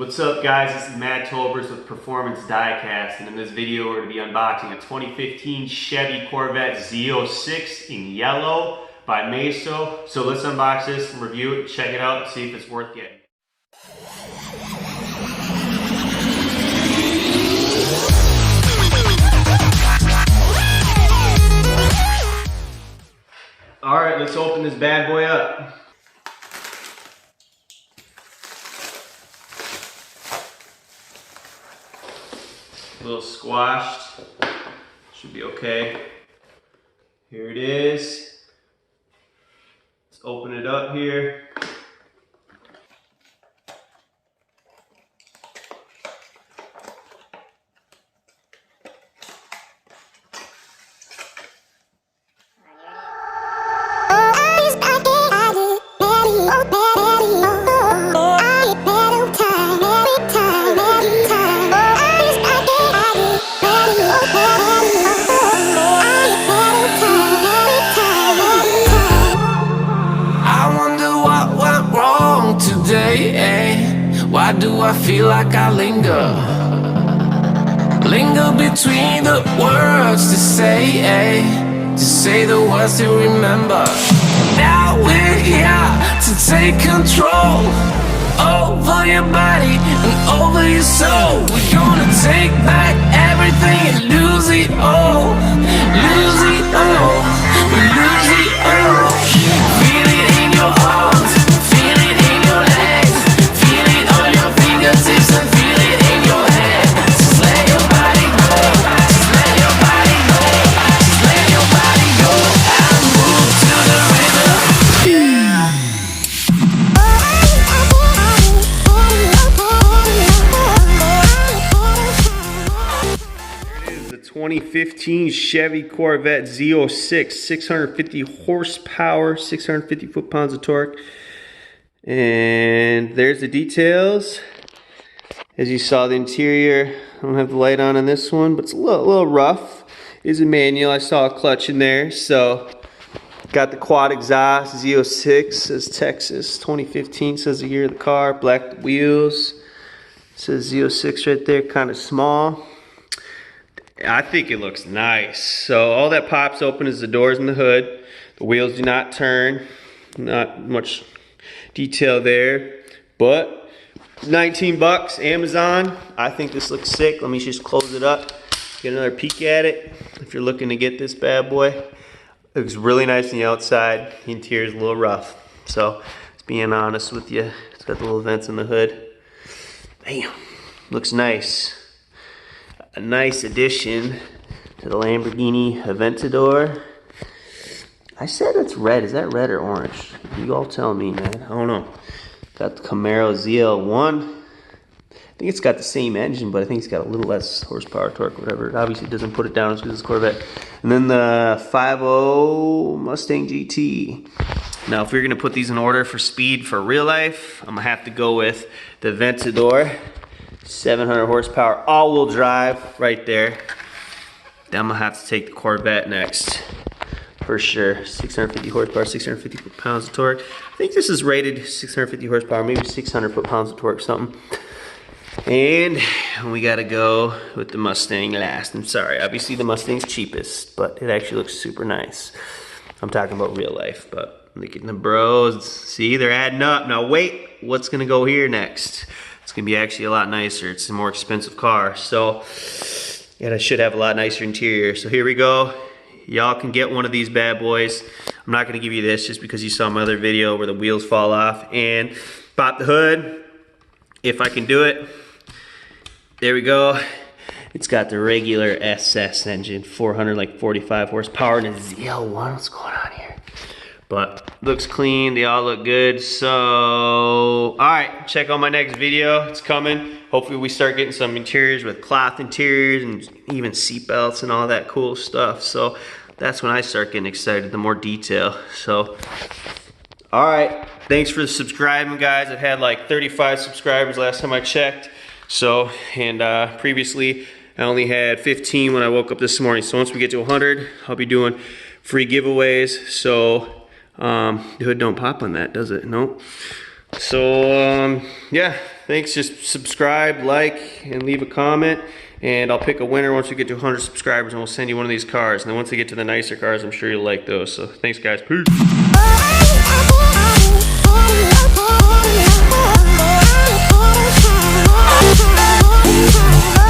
What's up guys, this is Tolbers with Performance Diecast, and in this video we're going to be unboxing a 2015 Chevy Corvette Z06 in yellow by Maisto. So let's unbox this and review it, check it out, and see if it's worth getting. Alright, let's open this bad boy up. A little squashed, should be okay. Here it is. Let's open it up here. Why do I feel like I linger between the words to say the words to remember. Now we're here to take control over your body and over your soul. We're gonna take back everything and lose it all, lose it all, lose it all. Feel it in your arms, feel it in your legs, feel it on your fingertips and feel it in your head. Just let your body go, just let your body go, just let your body go and move to the rhythm. Here it is, the 2015 Chevy Corvette Z06, 650 horsepower, 650 foot-pounds of torque. And there's the details. As you saw, the interior, I don't have the light on this one, but it's a little rough. It is a manual. I saw a clutch in there. So got the quad exhaust, Z06, says Texas, 2015, says the year of the car. Black wheels, says Z06 right there, kind of small. I think it looks nice. So all that pops open is the doors and the hood. The wheels do not turn. Not much detail there, but 19 bucks, Amazon. I think this looks sick. Let me just close it up, get another peek at it. If you're looking to get this bad boy, it looks really nice on the outside. The interior is a little rough, so just being honest with you. It's got the little vents in the hood. Damn, looks nice. A nice addition to the Lamborghini Aventador. I said it's red. Is that red or orange? You all tell me, man. I don't know. Got the Camaro ZL1. I think it's got the same engine, but I think it's got a little less horsepower, torque, whatever. It obviously doesn't put it down because it's Corvette. And then the 5.0 Mustang GT. Now, if you're going to put these in order for speed for real life, I'm going to have to go with the Aventador. 700 horsepower, all-wheel drive right there. Then I'm going to have to take the Corvette next. For sure, 650 horsepower, 650 foot-pounds of torque. I think this is rated 650 horsepower, maybe 600 foot-pounds of torque, something. And we gotta go with the Mustang last. I'm sorry, obviously the Mustang's cheapest, but it actually looks super nice. I'm talking about real life, but look at the bros. See, they're adding up. Now wait, what's gonna go here next? It's gonna be actually a lot nicer. It's a more expensive car, so yeah, it should have a lot nicer interior. So here we go. Y'all can get one of these bad boys. I'm not gonna give you this just because you saw my other video where the wheels fall off. And pop the hood, if I can do it. There we go. It's got the regular SS engine, 445 horsepower, and a ZL1. What's going on here? But looks clean, they all look good. So, all right, check out my next video, it's coming. Hopefully we start getting some interiors with cloth interiors and even seat belts and all that cool stuff. So that's when I start getting excited, the more detail. So, all right, thanks for subscribing, guys. I've had like 35 subscribers last time I checked. So, and previously I only had 15 when I woke up this morning. So once we get to 100, I'll be doing free giveaways. So, the hood don't pop on that, does it? Nope. So, yeah, thanks. Just subscribe, like, and leave a comment. And I'll pick a winner once we get to 100 subscribers, and we'll send you one of these cars. And then once we get to the nicer cars, I'm sure you'll like those. So thanks, guys. Peace.